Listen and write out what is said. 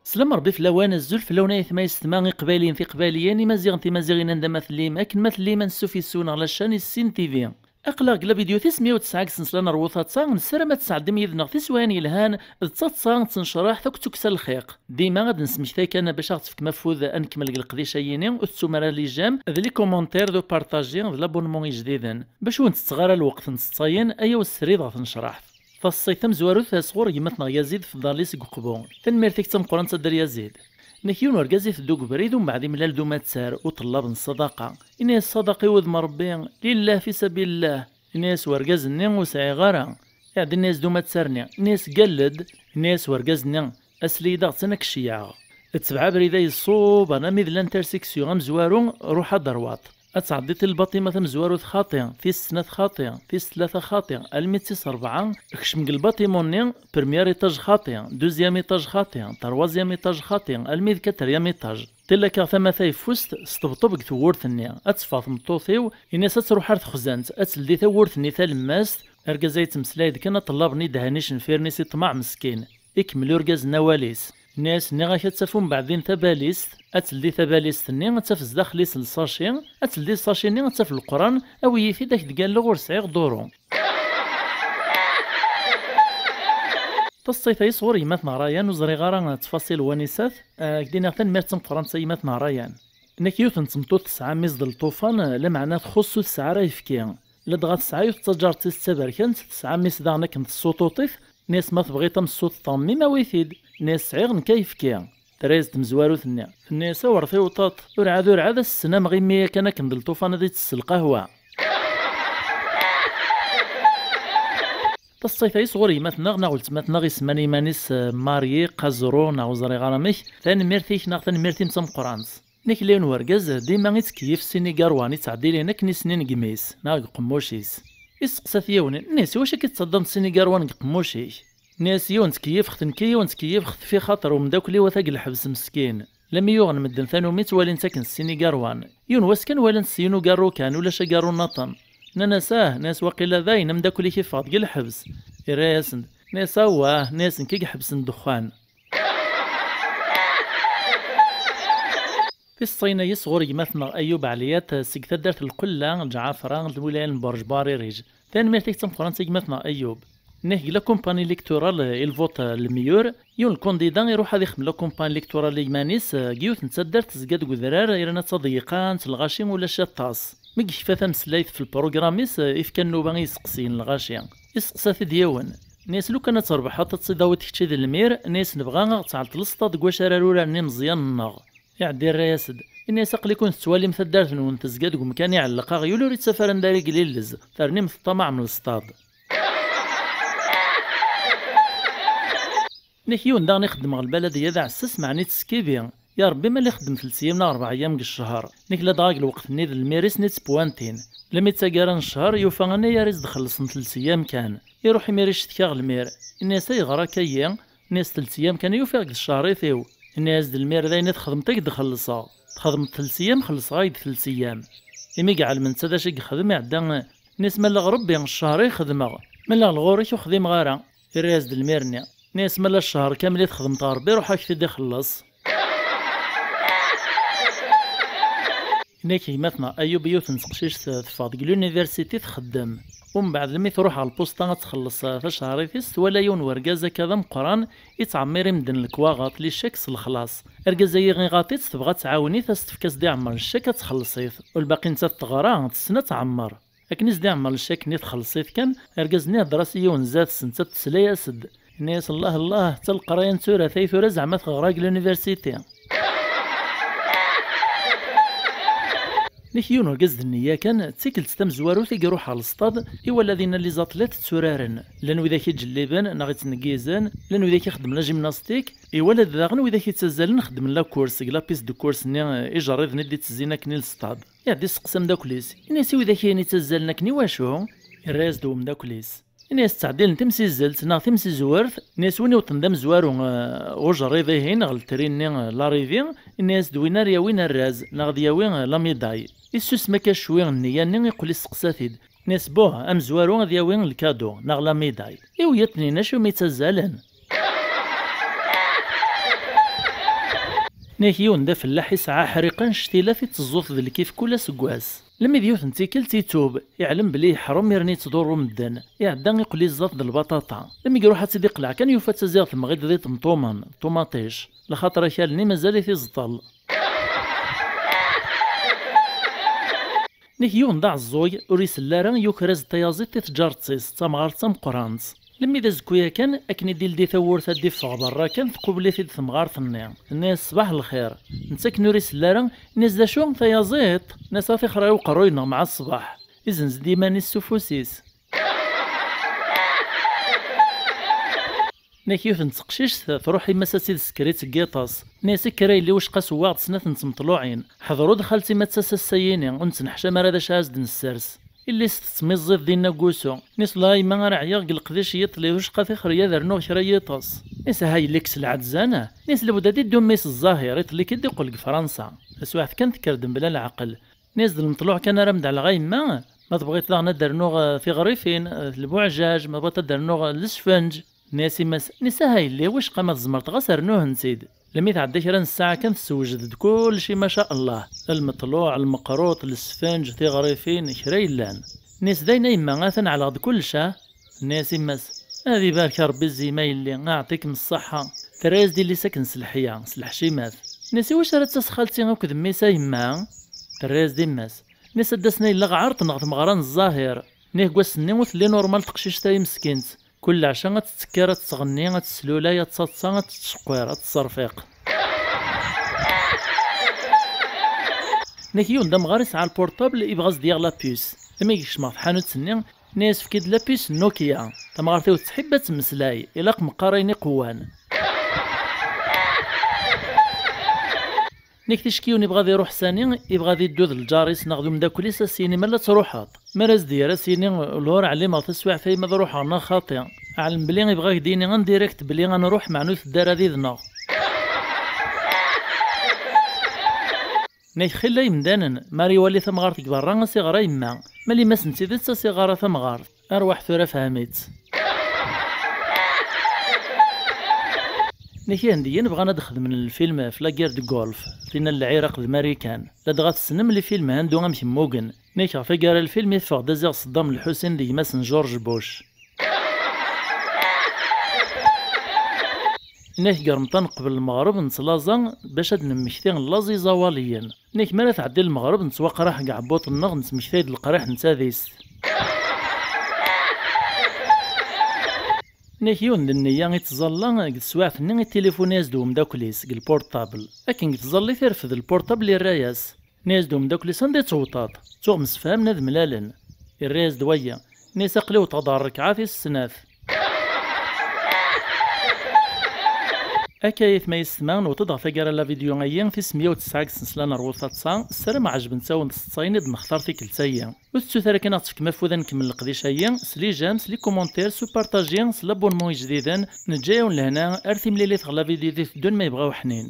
سلام ربي في لوان الزول في لونا يثما يستمع قبالين في قباليين مازيغن في مازيغين عند مثلي ماكن مثلي ما نسوفي سون على الشان السين تيفي اقلق قلا فيديو 909 سنسلان روثا تصاغ نسرمة تسعد ميذنغ في سواني الهان تصاغ تنشرح ثوك تكسل الخيق ديما غاد نسمح كان باش غتفك مفوذ انكمل القضيشيين وتسومرا لي جام لي كومونتير دو بارطاجي لابونمون جديدا باش وانت تغارى الوقت نتصاين ايا والسريد غتنشرح فالصيثم زواروث صغور يمثنا يزيد في الداليس ققبون تنميرتك تم قران تدر يزيد نكيون ورقازي في الدوق بريد ومن بعد ملال دوما تسار وطلاب الصدقه إني الصدقه يوذ مربي لله في سبيل الله الناس ورقاز النين وسعي غارة يعني الناس دوما تسارني ناس قلد الناس ورقاز النين اسلي داغتنك الشياغ تسبعة بريدا يصوب انا ميد لانترسيكسيون مزوارون روح درواط أتصعديت الباطمة مزوارو خاطئة في السنة خاطئة في الثلاثة خاطئة الميتيس أربعة كشم الباطموني برميير إيطاج خاطئة دوزيام إيطاج خاطئة تروازيام إيطاج خاطئة الميد كتريام إيطاج تلاك ثمثاي فوست استبطبق ثورثني أتصفاط مطوثيو إناس تروح أرث خزانت أتسلدي ثورثني ثالماس أرقازاي تمسلايد كان طلابني دهانيش نفيرنيسي طمع مسكين إكمل يرقاز نواليس ناس ني غاك تسافون بعدين ثباليست اتلدي ثباليست ني تفز داخلي الساشي اتلدي الساشي ني تف القران او يفي داك دقال لغور سعيغ دورو تصيفي صغور يماتنا رايان وزري غارا تفاصيل ونسات كدينا تنميرتم فرنسا يماتنا رايان نكيوث نتمطوط تسعة ميزد الطوفان لمعنى تخصو تسعة رايفكيا لدغا تسعة يتجار تستبركنت تسعة ميزد عنك الصوتوطيف ناس ما تبغي تم الصوت طامي ما ويفيد ناس صعيغ نكيف كيا تريز تمزوارو ثنيا الناس ورثي وطاط ورعاد السنة مغيمية كان كندل طوفان دي تسل قهوة تصيفي صغور يماتنا ناغولت ماتنا غي سماني مانيس ماريي قازرو ناغو زري غراميك ثاني ميرتيك ناغ ثاني ميرتي نتم قرانس نيكليون ورقاز ديما غيتكيف سيني قارواني تعدي لينا كني سنين قميس ناغ قموشيس يسقسا ثياوني الناس واش كتصدم سيني قاروان قموشيش ناس يون تكيف ختنكي يون تكيف خت في خاطر ومداكلي وثاق الحبس مسكين لم يغن مدن ثانو ميت والين ساكن السيني قاروان يون واسكن والين سينو قارو كان ولا شا قارو نطن ناساه ناس واقيلا ذاين مداكلي كيف فاض الحبس يراسن ناس واه ناس كي حبس الدخان في الصينة يصغر يمثنا أيوب عليات سكتا دارت القلة الجعافرة الولاية البرج باري ريج ثاني ميرتيك تم فرنسا يمثنا أيوب نهي لا كومباني الكتورال الفوت الميور يون الكونديدا يروح هذا يخدم لا كومباني الكتورال يمانيس كيوث نتسدر تزقاد قذرار يرانا تضيقان الغاشيم ولا شطاس ميك كيفاث مسلايث في البروغراميس إف كان نوبا يسقسين الغاشي يسقسا في دياون ناس لو كانت تربح تصيداو تكتشي ذا المير ناس نبغى تعلط السطاد كواش رارورا ني مزيان النغ يعدي الرياسد الناس اقل يكون تسوالي مثل دارت نون تزقاد ومكان يعلق غيولو ريت سفران داري قليلز ثرني مثل الطمع من السطاد نحيون دا نخدم على البلدية ذا عسس معني تسكيبيا يا ربي ما اللي خدم 3 أيام 4 أيام الشهر نكلا داغ الوقت نيد الميريس نيت بوانتين لما يتساقران الشهر يوفا انا يا ريز دخلصن 3 أيام كان يروح يميريش تكاغ المير الناس يغرا كيا ناس 3 أيام كان يوفا الشهر ثيو الناس د المير ذا تخدمتك دخلصها تخدم 3 أيام خلص غايد 3 أيام إمي كاع المنسى دا شي يخدم يعدا ناس مالا غربي الشهر يخدمها مالا الغوريك وخدم غارا الراس د الميرنيا ناس مالا الشهر كامل يتخدم طاربي روح هاك تدي خلص هناك يماتنا أيوب يوث نسقشيش تفاض اليونيفرسيتي تخدم ومن بعد لما تروح على البوسطة تخلص في شهر فيست ولا يون ورقازة كذا مقران يتعمر يمدن الكواغاط لي شاكس الخلاص ارقازة يغي غاطيت تبغى تعاوني تستفكاس دي عمر الشاك تخلصيت والباقي نتا تغرا تسنى تعمر لكن دي عمر الشاك ني تخلصيت كان ارقازني دراسي يون زاد سنتا تسلا ياسد الناس الله الله حتى القرايه نتورا ثيثورا زعما تغراق اليونيفرسيتي نحيون ورقاز النية كان تسيكل تستمزوارو تيقروح على الصطاد إوا الذين اللي زاطلات تسورارن لأنو إذا كيتجلبان ناغي تنقيزان لأنو إذا كيخدم لا جيمناستيك إوا لا داغن وإذا كيتسازل نخدم لا كورس لا بيس دو كورس ني إجريض ندي تزينا كني الصطاد يعدي سقسم داكليس ناسي وإذا كاين يتسازل كني واشو الراس دوم داكليس ناس تعديل تمسيزلت نا تمسيزورث ناس وين وطن زوارو غجريضيهين غل تريني لاريفي الناس دوينا رياوين الراز نا دياوين لا ميداي السوس ما كشوي النياني يقول السقساتيد ناس بوه ام زوارو دياوين الكادو نا لا ميداي ايو يتني ناشو ميتزالن ناكيون دا فلاح يسعى حريقا شتيلا في تزوث ذل كيف كل سكواس لما ديوث نتيكل تيتوب يعلم بلي حرم يرني تدورو مدن يعدا يقول الزاط د البطاطا لما يروح تسيدي قلع كان يوفا تزيغ المغيض ذي طمطومان طوماطيش لخاطر كالني مازال في زطل ناكيون ضاع الزوي وريس اللارا يوكراز الطيازيط تتجار تسيس تمغار قرانس لمي دا زكويا كان اكني ديل دي ثور تدي فغ برا كان تقبلي في ثمغار ثنيا الناس صباح الخير نتاك نوريس اللارا الناس دا شو ثيازيط ناس في خرايو قروينا مع الصباح إذن ديما السفوسيس ناكيوث نتقشيش تروحي مساسيد سكريت كيطاس ناس كراي اللي واش قاس واغد سنة نتمطلوعين حضروا دخلتي ما تساس السييني ونتنحشى مرا دا شاز نسرس اللي ستميزيض دينا كوسو نيس لاي ما راه عيا قلقديش يطلي واش قافي خريا درنو شرا يطاس نيس هاي ليكس العدزانه نيس لبدا دي دوميس الظاهر يطلي كي يقول فرنسا اسواح كانت كردم بلا العقل نيس المطلوع كان رمد على غايما ما تبغيت لا ندرنو في غريفين البوعجاج ما بغيت درنو الاسفنج ناسي نيس هاي اللي واش قامت زمرت غسرنوه نسيد لمي تعدي كرا الساعة كانت تسوجد كل شي ما شاء الله المطلوع المقروط السفنج في غريفين كريلان ناس داينا يما غاثن على غد كل شا ناس يماس هذه بارك ربي الزيمايل اللي اعطيكم الصحة تراز دي اللي ساكن سلحية سلح شيمات ناسي واش راه تسخالتي غوك دميسا يما تراز دي ماس ناس داسنا الا غعرت نغط مغران الظاهر نيه كواسني وثلي نورمال تقشيش تاي مسكينت كل عشا غتتسكر تغني غتسلولا تصاصا غتشقوير تصرفيق ناكيون دا مغارس على البورطابل يبغاز ديال لابيس لما يكشما في حانوت سنين ناس فكيد لابيس نوكيا تمغارتيو تحب تمسلاي الى مقاريني قوان نيك تشكيون يبغى يروح ساني يبغى يدوذ الجاريس ناخذو من داك ليس السينما لا تروحات مراز ديال السيني لور علي ما تسوع في ما نروح انا خاطئ علم بلي يبغى يديني غن ديريكت بلي غنروح مع نوث الدار هذيذنا نيك خلا يمدانن ماري ولي ثمغارتك برا صغار يما مالي ما سنتيدت صغار ثمغار ارواح ثورة فهميت نيكي هنديا نبغى ندخل من الفيلم في لاكير دو غولف فين العراق الامريكان لا دغات السنم اللي فيلم هاندو غامشي موغن نيكا فيقار الفيلم يفغ دازيغ صدام الحسين دي ماسن جورج بوش نيك قرمطان قبل المغرب نتلازا باش هاد نمكتين لازي زواليا نيك مالا تعدي المغرب نتواق راح كاع بوط النغ نتمكتايد القريح نتاذيس نيكيون النية يتظلى قد سواعت ني التليفون يزدو مداكليس قل البورطابل لكن يتظلي ترفض البورطابل الراياس نيزدو مداكليس عندي توطاط توغ مسفهم ناد ملالن الراياس دويا نيس قليو تضارك عافي السناف أكايث ما يسمان وتضغط فقرا لا فيديو غيان في 109 سنسلان روثات صا السلام عجبن تساون تصايند مختار في كل سايا وتسو ثركنا تفك مفوذا نكمل القديش هيا سلي جامس لي كومونتير سو بارطاجيان سلابونمون جديدا نجايون لهنا ارثي مليلي لا فيديو دون ما يبغاو حنين